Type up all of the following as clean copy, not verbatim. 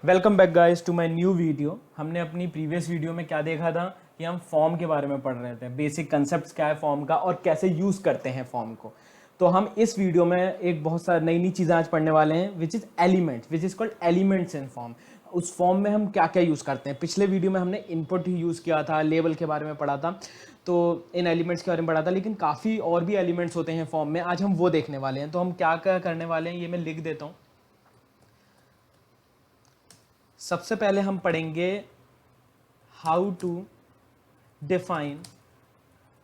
Welcome back guys to my new video. हमने अपनी previous video में क्या देखा था कि हम फॉर्म के बारे में पढ़ रहे थे, बेसिक कंसेप्ट क्या है फॉर्म का और कैसे यूज़ करते हैं फॉर्म को। तो हम इस वीडियो में एक बहुत सारी नई नई चीज़ें आज पढ़ने वाले हैं which is elements, which is called elements in form. उस फॉर्म में हम क्या क्या यूज़ करते हैं। पिछले वीडियो में हमने इनपुट ही यूज़ किया था, लेबल के बारे में पढ़ा था, तो इन एलिमेंट्स के बारे में पढ़ा था, लेकिन काफ़ी और भी एलिमेंट्स होते हैं फॉर्म में। आज हम वो देखने वाले हैं। तो हम क्या क्या करने वाले हैं ये मैं लिख देता हूँ। सबसे पहले हम पढ़ेंगे how to define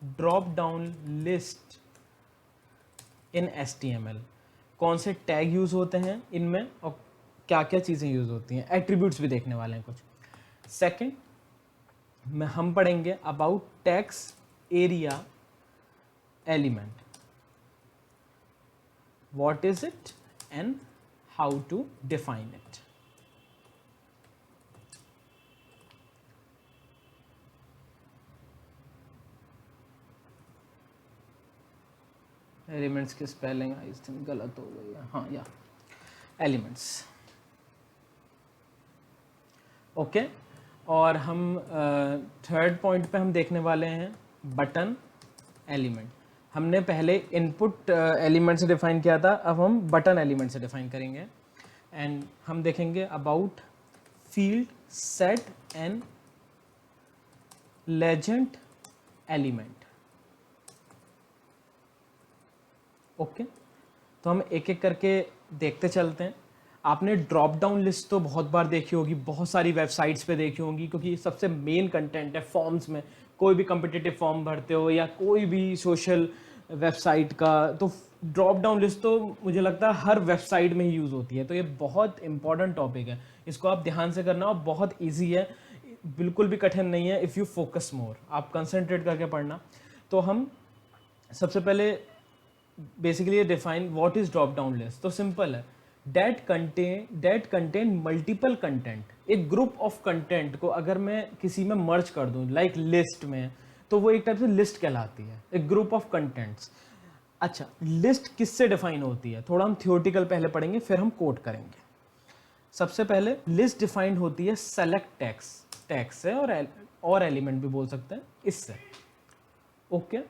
drop down list in HTML। कौन से टैग यूज होते हैं इनमें और क्या क्या चीज़ें यूज होती हैं। एट्रीब्यूट्स भी देखने वाले हैं कुछ। सेकंड में हम पढ़ेंगे about text area element, what is it and how to define it. Elements की स्पेलिंग आई थिंक गलत हो गई है, हाँ या एलिमेंट्स। ओके, और हम थर्ड पॉइंट पे हम देखने वाले हैं बटन एलिमेंट। हमने पहले इनपुट एलिमेंट से डिफाइन किया था, अब हम बटन एलिमेंट से डिफाइन करेंगे। एंड हम देखेंगे about field set and legend element. Okay, तो हम एक एक करके देखते चलते हैं। आपने ड्रॉप डाउन लिस्ट तो बहुत बार देखी होगी, बहुत सारी वेबसाइट्स पे देखी होंगी, क्योंकि सबसे मेन कंटेंट है फॉर्म्स में। कोई भी कम्पिटिटिव फॉर्म भरते हो या कोई भी सोशल वेबसाइट का, तो ड्रॉप डाउन लिस्ट तो मुझे लगता है हर वेबसाइट में ही यूज़ होती है। तो ये बहुत इंपॉर्टेंट टॉपिक है, इसको आप ध्यान से करना और बहुत ईजी है, बिल्कुल भी कठिन नहीं है। इफ़ यू फोकस मोर, आप कंसंट्रेट करके पढ़ना। तो हम सबसे पहले basically define what is drop down list. तो सिंपल है, डेट कंटेन मल्टीपल कंटेंट। एक ग्रुप ऑफ कंटेंट को अगर मैं किसी में मर्ज कर दूं लाइक लिस्ट में, तो वो एक टाइप से लिस्ट कहलाती है, एक ग्रुप ऑफ कंटेंट्स। अच्छा, लिस्ट किससे डिफाइन होती है, थोड़ा हम थियोरटिकल पहले पढ़ेंगे फिर हम कोड करेंगे। सबसे पहले लिस्ट डिफाइंड होती है सेलेक्ट टैग से और एलिमेंट भी बोल सकते हैं इससे। ओके,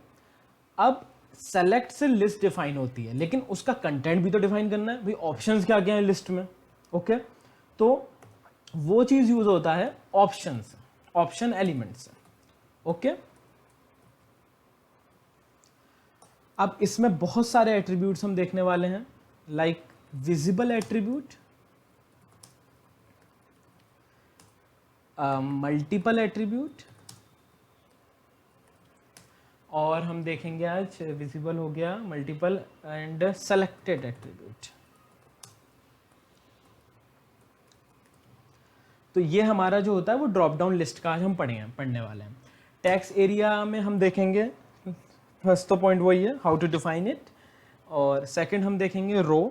अब सेलेक्ट से लिस्ट डिफाइन होती है, लेकिन उसका कंटेंट भी तो डिफाइन करना है भाई, ऑप्शंस क्या क्या है लिस्ट में। ओके, तो वो चीज यूज होता है ऑप्शन से, ऑप्शन एलिमेंट से। ओके, अब इसमें बहुत सारे एट्रीब्यूट्स हम देखने वाले हैं, like visible attribute, multiple attribute, और हम देखेंगे आज विजिबल हो गया, मल्टीपल एंड सेलेक्टेड एट्रीब्यूट। तो ये हमारा जो होता है वो ड्रॉप डाउन लिस्ट का आज हम पढ़ने वाले हैं। टेक्स्ट एरिया में हम देखेंगे, फर्स्ट तो पॉइंट वही है हाउ टू डिफाइन इट, और सेकंड हम देखेंगे रो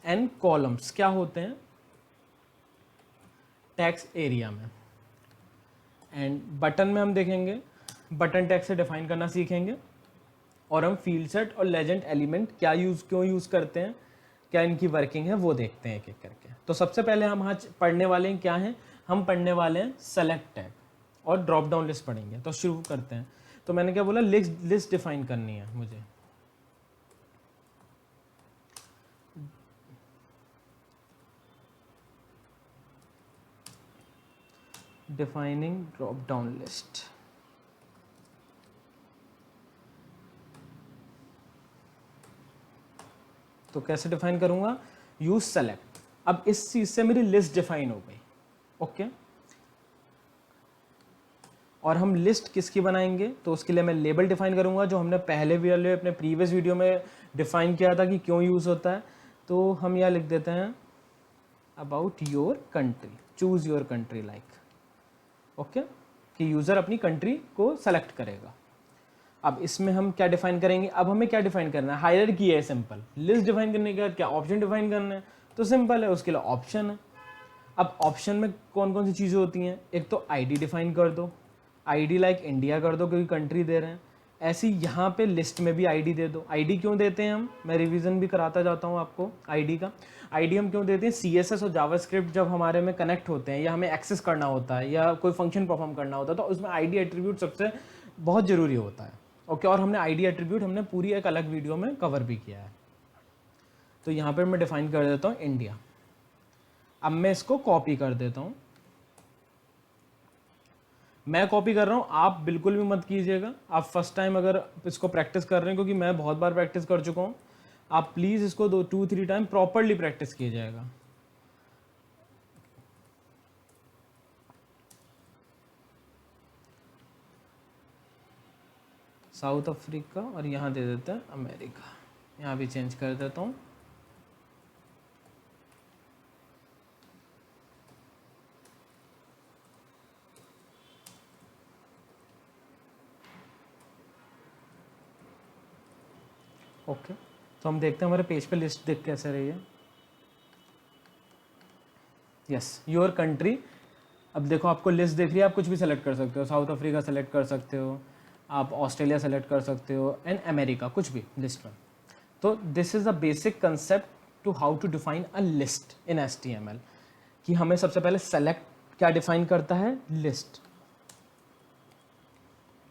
एंड कॉलम्स क्या होते हैं टेक्स्ट एरिया में। एंड बटन में हम देखेंगे बटन टैग से डिफाइन करना सीखेंगे, और हम फील्ड सेट और लेजेंड एलिमेंट क्यों यूज करते हैं, क्या इनकी वर्किंग है वो देखते हैं एक एक करके। तो सबसे पहले हम आज पढ़ने वाले हैं क्या है, हम पढ़ने वाले हैं सेलेक्ट टैग और ड्रॉप डाउन लिस्ट पढ़ेंगे। तो शुरू करते हैं। तो मैंने क्या बोला, लिस्ट डिफाइन करनी है मुझे। Defining drop down list. तो कैसे डिफाइन करूंगा, यूज सेलेक्ट। अब इस चीज से मेरी लिस्ट डिफाइन हो गई। ओके, और हम लिस्ट किसकी बनाएंगे, तो उसके लिए मैं लेबल डिफाइन करूंगा, जो हमने पहले भी अपने प्रीवियस वीडियो में डिफाइन किया था कि क्यों यूज होता है। तो हम यहाँ लिख देते हैं about your country, choose your country like. Okay, कि यूजर अपनी कंट्री को सेलेक्ट करेगा। अब इसमें हम क्या डिफाइन करेंगे, अब हमें क्या डिफाइन करना है, हायरार्की है सिंपल। लिस्ट डिफाइन करने के बाद क्या ऑप्शन डिफाइन करना है, तो सिंपल है, उसके लिए ऑप्शन है। अब ऑप्शन में कौन कौन सी चीज़ें होती हैं, एक तो आईडी डिफाइन कर दो, आईडी लाइक इंडिया कर दो क्योंकि कंट्री दे रहे हैं। ऐसे ही यहाँ पे लिस्ट में भी आईडी दे दो। आईडी क्यों देते हैं हम, मैं रिवीजन भी कराता जाता हूँ आपको आईडी का। आईडी हम क्यों देते हैं, सीएसएस और जावास्क्रिप्ट जब हमारे में कनेक्ट होते हैं या हमें एक्सेस करना होता है या कोई फंक्शन परफॉर्म करना होता है तो उसमें आईडी एट्रीब्यूट सबसे बहुत ज़रूरी होता है। ओके, और हमने आईडी एट्रीब्यूट हमने पूरी एक अलग वीडियो में कवर भी किया है। तो यहाँ पर मैं डिफाइन कर देता हूँ इंडिया। अब मैं इसको कॉपी कर देता हूँ। मैं कॉपी कर रहा हूँ, आप बिल्कुल भी मत कीजिएगा। आप फर्स्ट टाइम अगर इसको प्रैक्टिस कर रहे हैं, क्योंकि मैं बहुत बार प्रैक्टिस कर चुका हूँ, आप प्लीज़ इसको 2-3 टाइम प्रॉपरली प्रैक्टिस कीजिएगा। साउथ अफ्रीका और यहाँ दे देते हैं अमेरिका, यहाँ भी चेंज कर देता हूँ। ओके, तो हम देखते हैं हमारे पेज पे लिस्ट दिख कैसे रही है। Yes, your country. अब देखो आपको लिस्ट दिख रही है, आप कुछ भी सेलेक्ट कर सकते हो। साउथ अफ्रीका सेलेक्ट कर सकते हो, आप ऑस्ट्रेलिया सेलेक्ट कर सकते हो, एंड अमेरिका, कुछ भी लिस्ट में। तो this is the basic concept to how to define a list in HTML, कि हमें सबसे पहले सेलेक्ट क्या डिफाइन करता है, list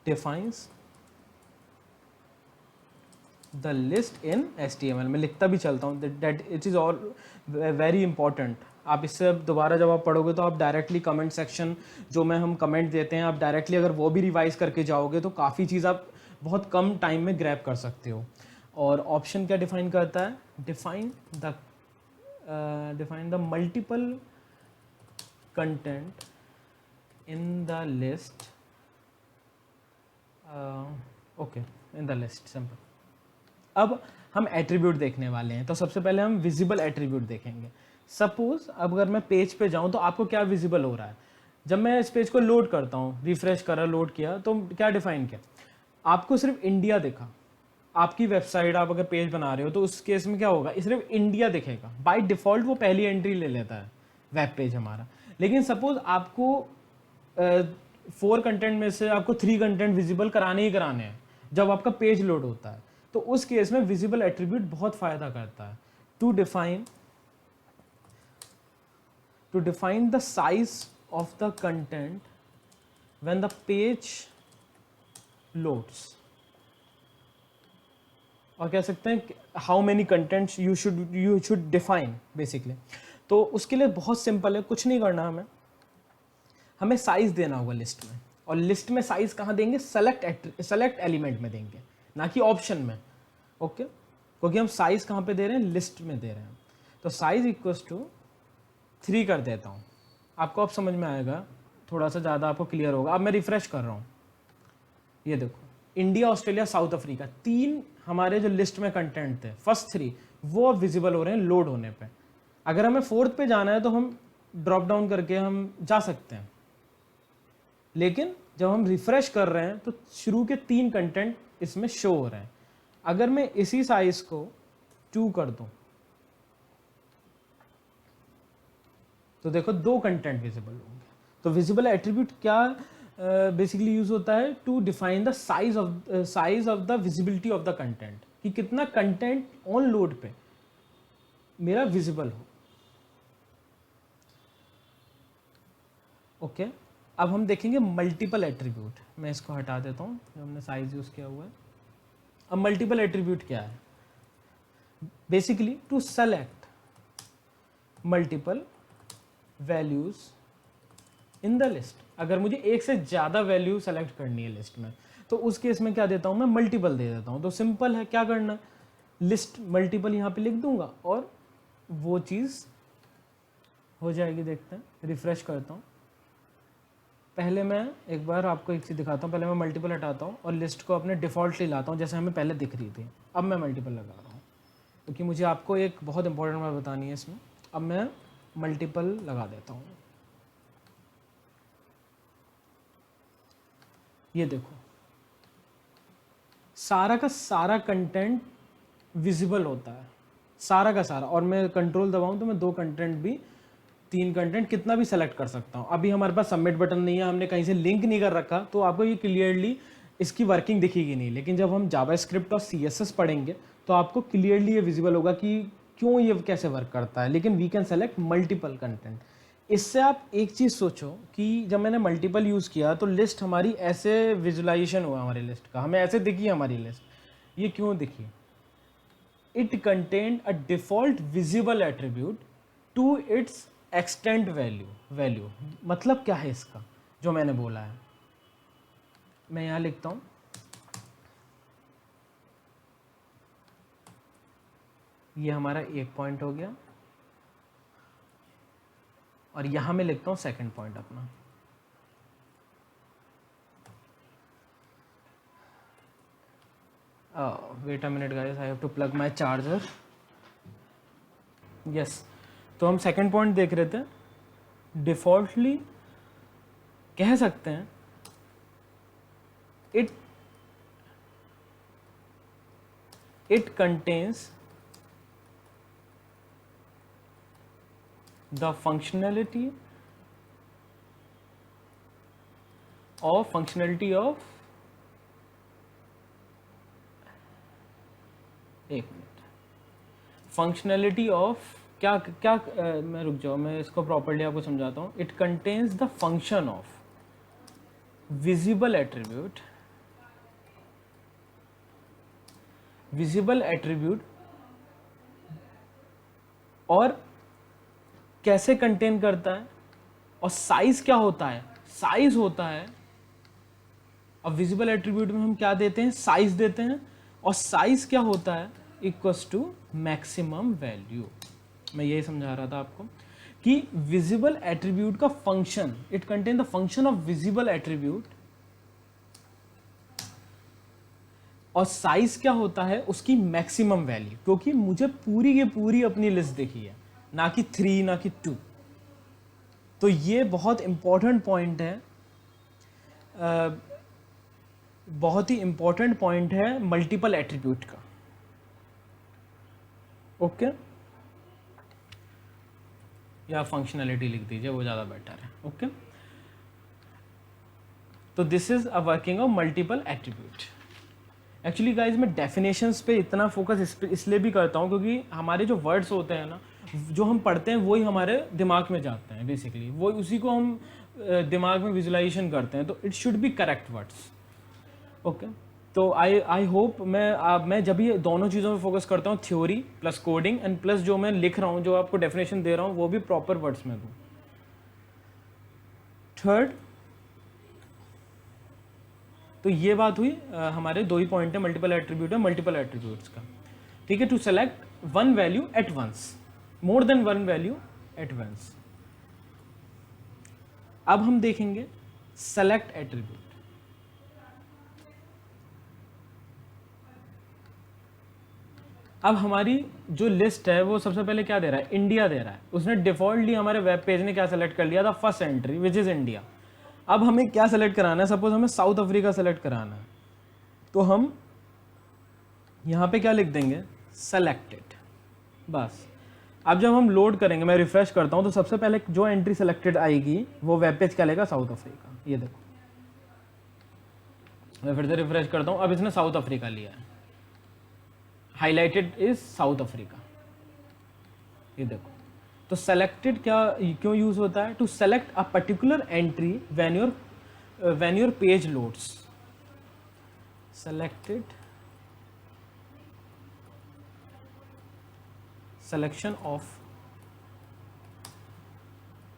defines the list in HTML। मैं लिखता भी चलता हूँ, that it is all very important. आप इससे दोबारा जब आप पढ़ोगे तो आप डायरेक्टली कमेंट सेक्शन जो में हम कमेंट देते हैं, आप डायरेक्टली अगर वो भी रिवाइज करके जाओगे तो काफ़ी चीज़ आप बहुत कम टाइम में ग्रैब कर सकते हो। और ऑप्शन क्या डिफाइन करता है, define the multiple content in the list. Okay, in the list, simple. अब हम एट्रीब्यूट देखने वाले हैं, तो सबसे पहले हम विजिबल एट्रीब्यूट देखेंगे। सपोज अब अगर मैं पेज पे जाऊं तो आपको क्या विजिबल हो रहा है, जब मैं इस पेज को लोड करता हूं, रिफ्रेश करा, लोड किया, तो क्या डिफाइन किया, आपको सिर्फ इंडिया दिखा। आपकी वेबसाइट, आप अगर पेज बना रहे हो तो उस केस में क्या होगा, सिर्फ इंडिया दिखेगा। बाय डिफॉल्ट वो पहली एंट्री ले लेता है वेब पेज हमारा। लेकिन सपोज आपको 4 कंटेंट में से आपको 3 कंटेंट विजिबल कराने ही कराने हैं जब आपका पेज लोड होता है, तो उस केस में विजिबल एट्रीब्यूट बहुत फायदा करता है। To define the size of the content when the page loads, और कह सकते हैं how many contents you should define basically. तो उसके लिए बहुत सिंपल है, कुछ नहीं करना, हमें साइज देना होगा लिस्ट में। और लिस्ट में साइज कहाँ देंगे, सेलेक्ट एलिमेंट में देंगे, ना कि ऑप्शन में। ओके, क्योंकि हम साइज कहाँ पे दे रहे हैं, लिस्ट में दे रहे हैं। तो साइज इक्वल्स टू 3 कर देता हूँ, आपको अब समझ में आएगा, थोड़ा सा ज़्यादा आपको क्लियर होगा। अब मैं रिफ्रेश कर रहा हूँ, ये देखो इंडिया, ऑस्ट्रेलिया, साउथ अफ्रीका, 3 हमारे जो लिस्ट में कंटेंट थे, फर्स्ट 3 वो अब विजिबल हो रहे हैं लोड होने पे। अगर हमें 4th पे जाना है तो हम ड्रॉप डाउन करके हम जा सकते हैं, लेकिन जब हम रिफ्रेश कर रहे हैं तो शुरू के 3 कंटेंट इसमें शो हो रहे हैं। अगर मैं इसी साइज को 2 कर दूं तो देखो 2 कंटेंट विजिबल होंगे। तो विजिबल एट्रीब्यूट क्या बेसिकली यूज होता है, to define the size of the visibility of the content, कि कितना कंटेंट ऑन लोड पे मेरा विजिबल हो। ओके, अब हम देखेंगे मल्टीपल एट्रीब्यूट। मैं इसको हटा देता हूँ जो हमने साइज यूज किया हुआ है। अब मल्टीपल एट्रीब्यूट क्या है, basically to select multiple values in the list. अगर मुझे एक से ज़्यादा वैल्यू सेलेक्ट करनी है लिस्ट में, तो उस केस में क्या देता हूँ, मैं मल्टीपल दे देता हूँ। तो सिंपल है, क्या करना, लिस्ट मल्टीपल यहाँ पे लिख दूंगा और वो चीज़ हो जाएगी। देखते हैं, रिफ्रेश करता हूँ। पहले मैं एक बार आपको एक चीज़ दिखाता हूँ, पहले मैं मल्टीपल हटाता हूँ और लिस्ट को अपने डिफ़ॉल्टली लाता हूँ जैसे हमें पहले दिख रही थी। अब मैं मल्टीपल लगा रहा हूँ क्योंकि मुझे आपको एक बहुत इंपॉर्टेंट बात बतानी है इसमें। अब मैं मल्टीपल लगा देता हूँ। ये देखो सारा का सारा कंटेंट विजिबल होता है, सारा का सारा। और मैं कंट्रोल दबाऊँ तो मैं 2 कंटेंट भी, 3 कंटेंट, कितना भी सेलेक्ट कर सकता हूँ। अभी हमारे पास सबमिट बटन नहीं है, हमने कहीं से लिंक नहीं कर रखा, तो आपको ये क्लियरली इसकी वर्किंग दिखेगी नहीं, लेकिन जब हम जावास्क्रिप्ट और CSS पढ़ेंगे तो आपको क्लियरली ये विजिबल होगा कि क्यों ये कैसे वर्क करता है। लेकिन we can select multiple content. इससे आप एक चीज़ सोचो कि जब मैंने मल्टीपल यूज़ किया तो लिस्ट हमारी ऐसे विजुलाइजेशन हुआ, हमारी लिस्ट का हमें ऐसे दिखी हमारी लिस्ट। ये क्यों दिखी? It contained a default visible attribute to its extent value. मतलब क्या है इसका जो मैंने बोला है, मैं यहाँ लिखता हूँ। ये हमारा एक पॉइंट हो गया और यहाँ मैं लिखता हूँ सेकंड पॉइंट अपना। Wait a minute guys, I have to plug my charger. Yes, तो हम सेकंड पॉइंट देख रहे थे। डिफॉल्टली कह सकते हैं it contains the functionality of एक मिनट, फंक्शनैलिटी ऑफ क्या क्या मैं रुक जाओ, मैं इसको प्रॉपर्ली आपको समझाता हूँ। It contains the function of visible attribute और कैसे कंटेन करता है, और साइज क्या होता है। साइज होता है, अब विजिबल एट्रीब्यूट में हम क्या देते हैं, साइज देते हैं, और साइज क्या होता है, इक्वल्स टू मैक्सिमम वैल्यू। मैं यही समझा रहा था आपको कि विजिबल एट्रीब्यूट का function, it contain the function of visible attribute, और साइज क्या होता है, उसकी मैक्सिमम वैल्यू। क्योंकि मुझे पूरी की पूरी अपनी लिस्ट देखी है, ना कि 3 ना कि 2। तो ये बहुत इंपॉर्टेंट पॉइंट है, बहुत ही इंपॉर्टेंट पॉइंट है मल्टीपल एट्रीब्यूट का। ओके, या फंक्शनैलिटी लिख दीजिए, वो ज़्यादा बेटर है। ओके, तो this is a working of multiple attribute. Actually guys मैं डेफिनेशंस पे इतना फोकस इसलिए भी करता हूँ क्योंकि हमारे जो वर्ड्स होते हैं ना, जो हम पढ़ते हैं वही हमारे दिमाग में जाते हैं बेसिकली, वो उसी को हम दिमाग में विजुलाइजेशन करते हैं, तो it should be correct words. Okay, तो आई होप मैं जब ये दोनों चीज़ों में फोकस करता हूँ, theory plus coding and plus जो मैं लिख रहा हूँ, जो आपको डेफिनेशन दे रहा हूँ, वो भी प्रॉपर वर्ड्स में दूँ। थर्ड, तो ये बात हुई हमारे दो ही पॉइंट है, मल्टीपल एट्रीब्यूट है मल्टीपल एट्रीब्यूट्स का। ठीक है, to select one value at once, more than one value at once. अब हम देखेंगे सेलेक्ट एट्रीब्यूट। अब हमारी जो लिस्ट है वो सबसे पहले क्या दे रहा है, इंडिया दे रहा है। उसने डिफॉल्टली हमारे वेब पेज ने क्या सेलेक्ट कर लिया था, first entry which is India. अब हमें क्या सेलेक्ट कराना है, सपोज हमें साउथ अफ्रीका सेलेक्ट कराना है, तो हम यहाँ पे क्या लिख देंगे, सेलेक्टेड, बस। अब जब हम लोड करेंगे, मैं रिफ्रेश करता हूँ, तो सबसे पहले जो एंट्री सेलेक्टेड आएगी वो वेब पेज क्या लेगा, साउथ अफ्रीका। ये देखो, मैं फिर से रिफ्रेश करता हूँ, अब इसने साउथ अफ्रीका लिया है, हाईलाइटेड इज साउथ अफ्रीका। ये देखो, तो सेलेक्टेड क्या क्यों यूज होता है, to select a particular entry when your page loads. Selected selection of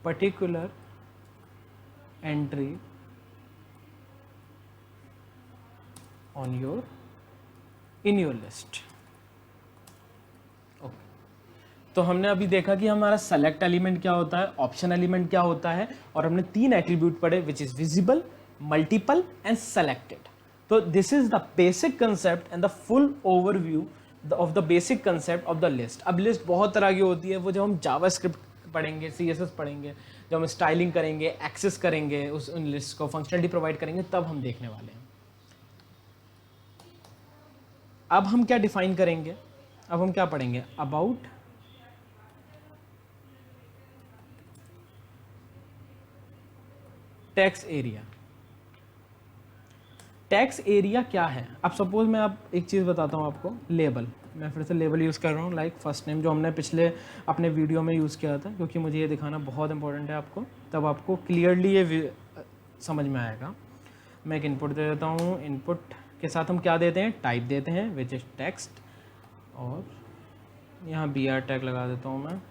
particular entry on your in your list। Okay, तो हमने अभी देखा कि हमारा सेलेक्ट एलिमेंट क्या होता है, ऑप्शन एलिमेंट क्या होता है, और हमने 3 एट्रीब्यूट पढ़े which is visible, multiple and selected. तो this is the basic concept and the full overview of the basic concept of the list. अब लिस्ट बहुत तरह की होती है, वो जब हम जावास्क्रिप्ट पढ़ेंगे, CSS पढ़ेंगे, जब हम स्टाइलिंग करेंगे, एक्सेस करेंगे उस उन लिस्ट को, फंक्शनलिटी प्रोवाइड करेंगे, तब हम देखने वाले हैं। अब हम क्या डिफाइन करेंगे, अब हम क्या पढ़ेंगे, about text area. Tax area क्या है? अब सपोज मैं आप एक चीज़ बताता हूँ आपको, लेबल, मैं फिर से लेबल यूज़ कर रहा हूँ, लाइक फर्स्ट नेम, जो हमने पिछले अपने वीडियो में यूज़ किया था, क्योंकि मुझे ये दिखाना बहुत इंपॉर्टेंट है आपको, तब आपको क्लियरली ये समझ में आएगा। मैं एक इनपुट दे देता हूँ, इनपुट के साथ हम क्या देते हैं, टाइप देते हैं विच इज़ टेक्स्ट, और यहाँ BR टैग लगा देता हूँ मैं,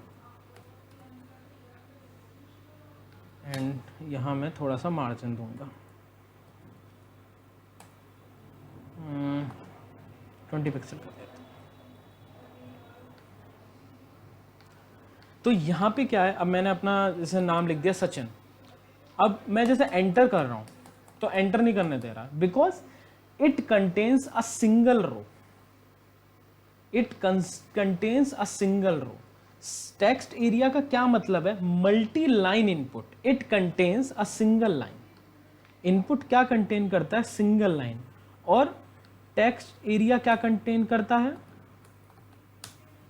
एंड यहाँ मैं थोड़ा सा मार्जिन दूंगा, 20 पिक्सल कर देता हूँ। तो यहाँ पे क्या है, अब मैंने अपना जैसे नाम लिख दिया सचिन, अब मैं जैसे एंटर कर रहा हूँ तो एंटर नहीं करने दे रहा, because it contains a single row, it contains a single row. Text area का क्या मतलब है, multi line input, it contains a single line. Input क्या कंटेन करता है, सिंगल लाइन, और टेक्स्ट एरिया क्या कंटेन करता है,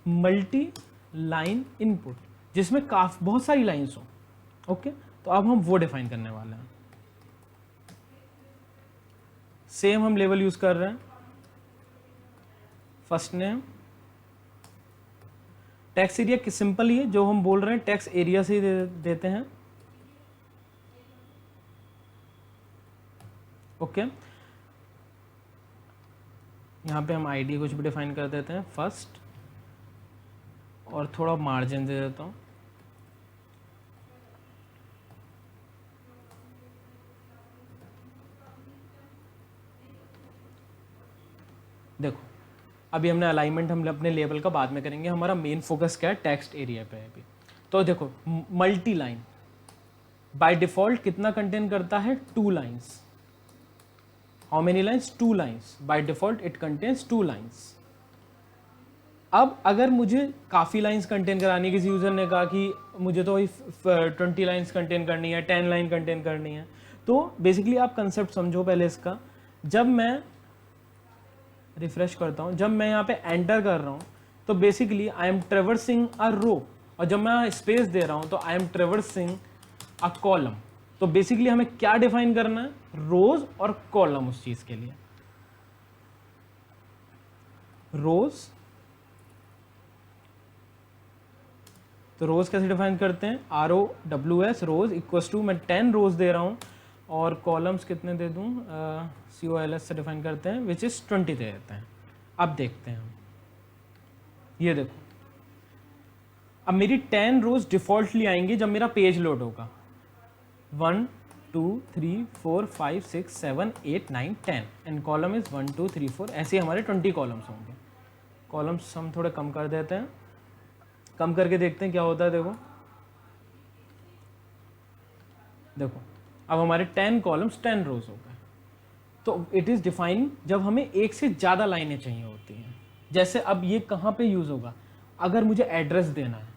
मल्टी लाइन इनपुट, जिसमें बहुत सारी लाइन्स हो। ओके, तो अब हम वो डिफाइन करने वाले हैं। सेम हम लेवल यूज कर रहे हैं, first name, text area simple ही है, जो हम बोल रहे हैं टेक्स्ट एरिया से ही देते हैं। ओके, यहाँ पे हम आईडी कुछ भी डिफाइन कर देते हैं फर्स्ट, और थोड़ा मार्जिन दे देता हूँ। देखो, अभी हमने अलाइनमेंट हम अपने लेबल का बाद में करेंगे, हमारा मेन फोकस क्या है, टेक्स्ट एरिया पे है अभी। तो देखो, मल्टी लाइन बाय डिफॉल्ट कितना कंटेन करता है, 2 lines. How many lines, 2 lines, by default it contains 2 lines. अब अगर मुझे काफ़ी लाइन्स कंटेन करानी है, किसी यूज़र ने कहा कि मुझे तो 20 लाइन्स कंटेन करनी है, 10 लाइन कंटेन करनी है, तो बेसिकली आप कंसेप्ट समझो पहले इसका। जब मैं रिफ्रेश करता हूँ, जब मैं यहाँ पे एंटर कर रहा हूँ, तो बेसिकली आई एम ट्रेवर्सिंग अ रो, और जब मैं स्पेस दे रहा हूँ तो I am traversing a column. तो बेसिकली हमें क्या डिफाइन करना है, रोज और कॉलम उस चीज के लिए। रोज, तो रोज कैसे डिफाइन करते हैं, ROWS, रोज इक्वल्स टू, मैं 10 रोज दे रहा हूँ, और कॉलम्स कितने दे दूँ, COLS से डिफाइन करते हैं, विच इज़ 20 दे देते हैं। अब देखते हैं हम, ये देखो, अब मेरी 10 रोज डिफॉल्टली आएंगी जब मेरा पेज लोड होगा। 1 2 3 4 5 6 7 8 9 10, एंड कॉलम इज 1 2 3 4, ऐसे हमारे 20 कॉलम्स होंगे। कॉलम्स हम थोड़े कम कर देते हैं, कम करके देखते हैं क्या होता है। देखो देखो, अब हमारे 10 कॉलम्स 10 रोज हो गए। तो इट इज़ डिफाइन जब हमें एक से ज़्यादा लाइनें चाहिए होती हैं। जैसे अब ये कहाँ पे यूज़ होगा, अगर मुझे एड्रेस देना है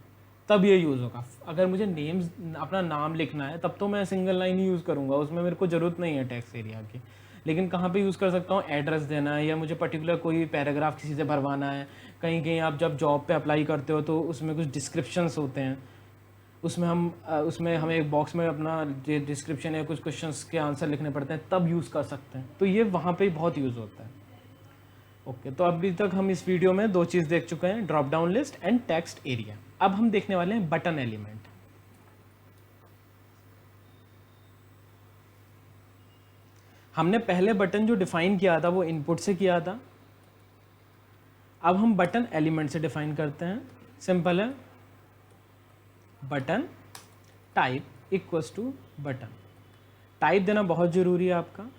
तब ये यूज़ होगा। अगर मुझे नेम्स, अपना नाम लिखना है, तब तो मैं सिंगल लाइन ही यूज़ करूँगा, उसमें मेरे को ज़रूरत नहीं है टेक्स्ट एरिया की। लेकिन कहाँ पे यूज़ कर सकता हूँ, एड्रेस देना है, या मुझे पर्टिकुलर कोई पैराग्राफ किसी से भरवाना है। कहीं कहीं आप जब जॉब पे अप्लाई करते हो तो उसमें कुछ डिस्क्रिप्शंस होते हैं, उसमें हमें एक बॉक्स में अपना डिस्क्रिप्शन या कुछ क्वेश्चंस के आंसर लिखने पड़ते हैं, तब यूज़ कर सकते हैं। तो ये वहाँ पे बहुत यूज़ होता है। ओके, तो अभी तक हम इस वीडियो में 2 चीज़ देख चुके हैं, drop down list and text area. अब हम देखने वाले हैं बटन एलिमेंट। हमने पहले बटन जो डिफाइन किया था वो इनपुट से किया था, अब हम बटन एलिमेंट से डिफाइन करते हैं। सिंपल है, button type equals to button. Type देना बहुत ज़रूरी है आपका,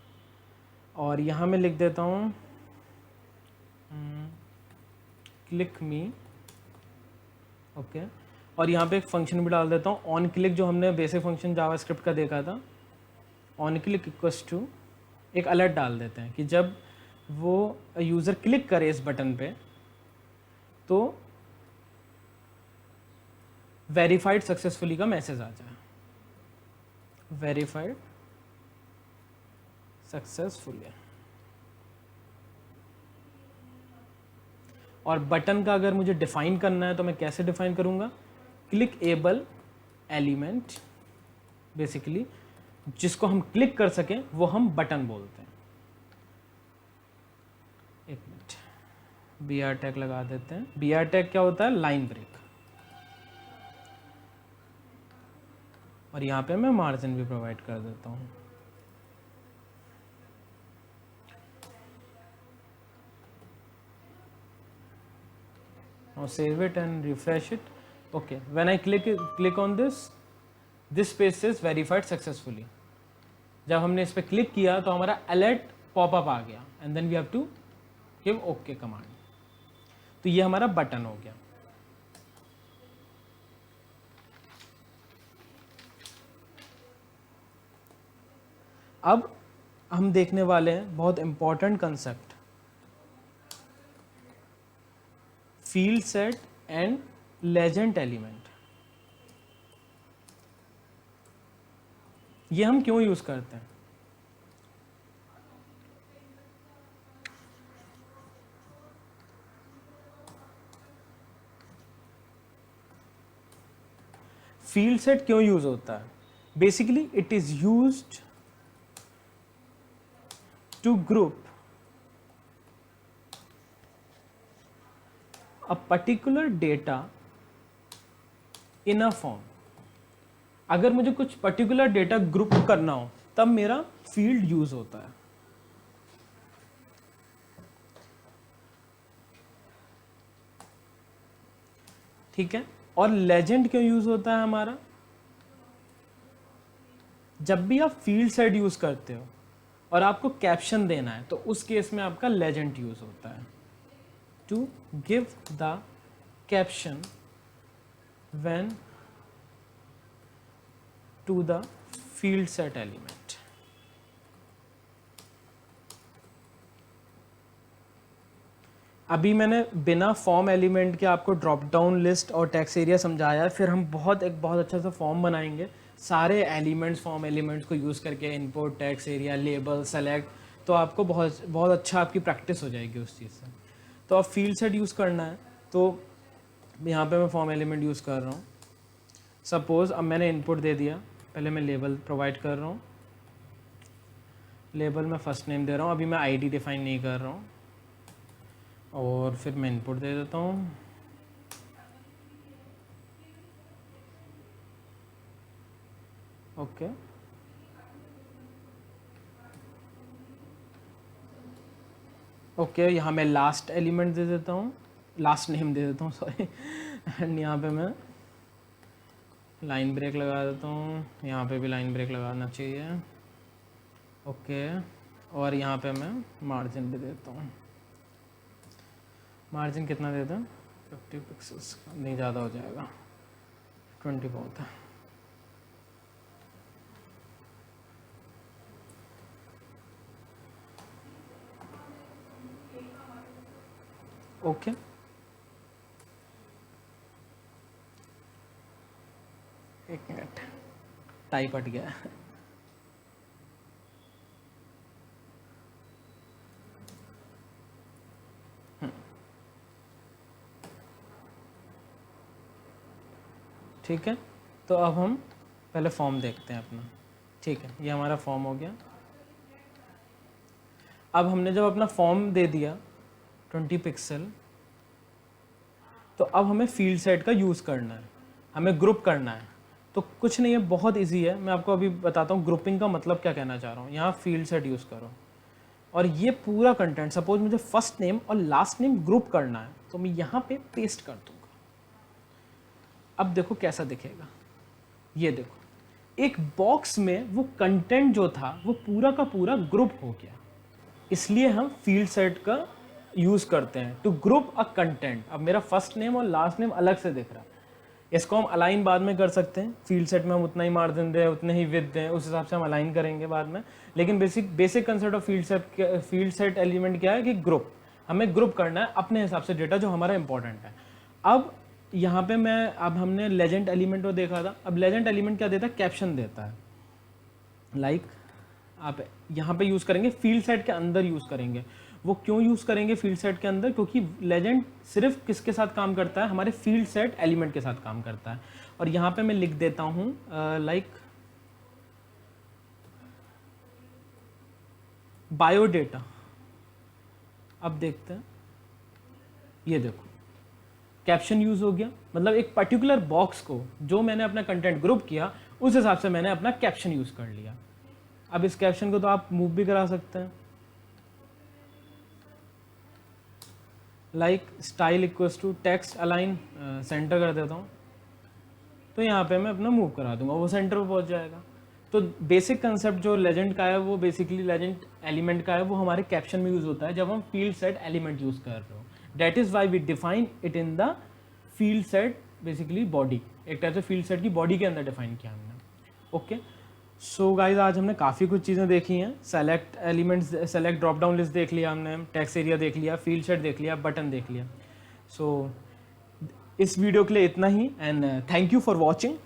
और यहाँ मैं लिख देता हूँ क्लिक मी। ओके, और यहाँ पे एक फंक्शन भी डाल देता हूँ, ऑन क्लिक, जो हमने बेसिक फंक्शन जावास्क्रिप्ट का देखा था। ऑन क्लिक इक्वल्स टू, एक अलर्ट डाल देते हैं कि जब वो यूज़र क्लिक करे इस बटन पे तो वेरीफाइड सक्सेसफुली का मैसेज आ जाए, वेरीफाइड सक्सेसफुली। और बटन का अगर मुझे डिफाइन करना है तो मैं कैसे डिफाइन करूँगा, क्लिक एबल एलिमेंट, बेसिकली जिसको हम क्लिक कर सकें वो हम बटन बोलते हैं। एक मिनट, बी आर टैग लगा देते हैं। बी आर टैग क्या होता है? Line break. और यहाँ पे मैं मार्जिन भी प्रोवाइड कर देता हूँ। Now save it and refresh it. Okay, when I click on this page says verified successfully. जब हमने इस पर क्लिक किया तो हमारा अलर्ट पॉपअप आ गया and then we have to give okay command. तो ये हमारा बटन हो गया। अब हम देखने वाले हैं बहुत important concept, field set and legend element. ये हम क्यों यूज करते हैं? फील्ड सेट क्यों यूज होता है? Basically it is used to group a particular data in a form। अगर मुझे कुछ पर्टिकुलर डेटा ग्रुप करना हो तब मेरा फील्ड यूज होता है। ठीक है। और लेजेंड क्यों यूज होता है हमारा? जब भी आप फील्ड सेट यूज करते हो और आपको कैप्शन देना है तो उस केस में आपका लेजेंड यूज होता है, to give the caption when to the field set element। अभी मैंने बिना फॉर्म एलिमेंट के आपको ड्रॉप डाउन लिस्ट और टेक्स्ट एरिया समझाया है। फिर हम एक बहुत अच्छा सा फॉर्म बनाएंगे सारे एलिमेंट्स, फॉर्म एलिमेंट्स को यूज़ करके, input, text area, label, select. तो आपको बहुत अच्छा आपकी प्रैक्टिस हो जाएगी उस चीज़ से। तो अब फील्ड सेट यूज़ करना है तो यहाँ पे मैं फॉर्म एलिमेंट यूज़ कर रहा हूँ। सपोज़ अब मैंने इनपुट दे दिया, पहले मैं लेबल प्रोवाइड कर रहा हूँ। लेबल में फर्स्ट नेम दे रहा हूँ, अभी मैं आईडी डिफाइन नहीं कर रहा हूँ। और फिर मैं इनपुट दे देता हूँ। ओके, ओके, यहाँ मैं लास्ट एलिमेंट दे देता हूँ, लास्ट नेम दे देता हूँ, सॉरी। एंड यहाँ पे मैं लाइन ब्रेक लगा देता हूँ, यहाँ पे भी लाइन ब्रेक लगाना चाहिए। ओके, और यहाँ पे मैं मार्जिन भी देता हूँ। मार्जिन कितना देता हूँ? 50 पिक्सल्स, नहीं ज़्यादा हो जाएगा, 20 बहुत है। ओके, एक मिनट, टाइप हट गया। ठीक है, तो अब हम पहले फॉर्म देखते हैं अपना। ठीक है, ये हमारा फॉर्म हो गया। अब हमने जब अपना फॉर्म दे दिया 20 पिक्सल, तो अब हमें फील्ड सेट का यूज़ करना है, हमें ग्रुप करना है। तो कुछ नहीं है, बहुत इजी है। मैं आपको अभी बताता हूँ ग्रुपिंग का मतलब क्या कहना चाह रहा हूँ। यहाँ फील्ड सेट यूज़ करो और ये पूरा कंटेंट, सपोज मुझे फर्स्ट नेम और लास्ट नेम ग्रुप करना है तो मैं यहाँ पे पेस्ट कर दूँगा। अब देखो कैसा दिखेगा, ये देखो एक बॉक्स में वो कंटेंट जो था वो पूरा का पूरा ग्रुप हो गया। इसलिए हम फील्ड सेट का यूज़ करते हैं टू ग्रुप अ कंटेंट। अब मेरा फर्स्ट नेम और लास्ट नेम अलग से दिख रहा है, इसको हम अलाइन बाद में कर सकते हैं। फील्ड सेट में हम उतना ही मार्जिन दें, उतने ही विड्थ दें, उस हिसाब से हम अलाइन करेंगे बाद में। लेकिन basic concept of field set element क्या है कि ग्रुप, हमें ग्रुप करना है अपने हिसाब से डेटा जो हमारा इंपॉर्टेंट है। अब यहाँ पे अब हमने लेजेंड एलिमेंट को देखा था। अब लेजेंड एलिमेंट क्या देता है? कैप्शन देता है। लाइक आप यहाँ पे यूज़ करेंगे, फील्ड सेट के अंदर यूज़ करेंगे। वो क्यों यूज़ करेंगे फील्ड सेट के अंदर? क्योंकि लेजेंड सिर्फ किसके साथ काम करता है? हमारे फील्ड सेट एलिमेंट के साथ काम करता है। और यहाँ पे मैं लिख देता हूँ लाइक बायोडेटा। अब देखते हैं, ये देखो कैप्शन यूज़ हो गया, मतलब एक पर्टिकुलर बॉक्स को जो मैंने अपना कंटेंट ग्रुप किया उस हिसाब से मैंने अपना कैप्शन यूज़ कर लिया। अब इस कैप्शन को तो आप मूव भी करा सकते हैं, like style equals to text align, center कर देता हूँ, तो यहाँ पे मैं अपना मूव करा दूंगा, वो सेंटर पे पहुँच जाएगा। तो बेसिक कंसेप्ट जो लेजेंड का है वो बेसिकली लेजेंड एलिमेंट का है, वो हमारे कैप्शन में यूज़ होता है जब हम फील्ड सेट एलिमेंट यूज़ कर रहे हो। That is why we define it in the field set, basically body, एक टाइप से फील्ड सेट की बॉडी के अंदर डिफाइन किया हमने। ओके, सो गाइज आज हमने काफ़ी कुछ चीज़ें देखी हैं। Select elements, select drop down list देख लिया हमने, टेक्स्ट एरिया देख लिया, फील्ड सेट देख लिया, बटन देख लिया। सो इस वीडियो के लिए इतना ही, and thank you for watching.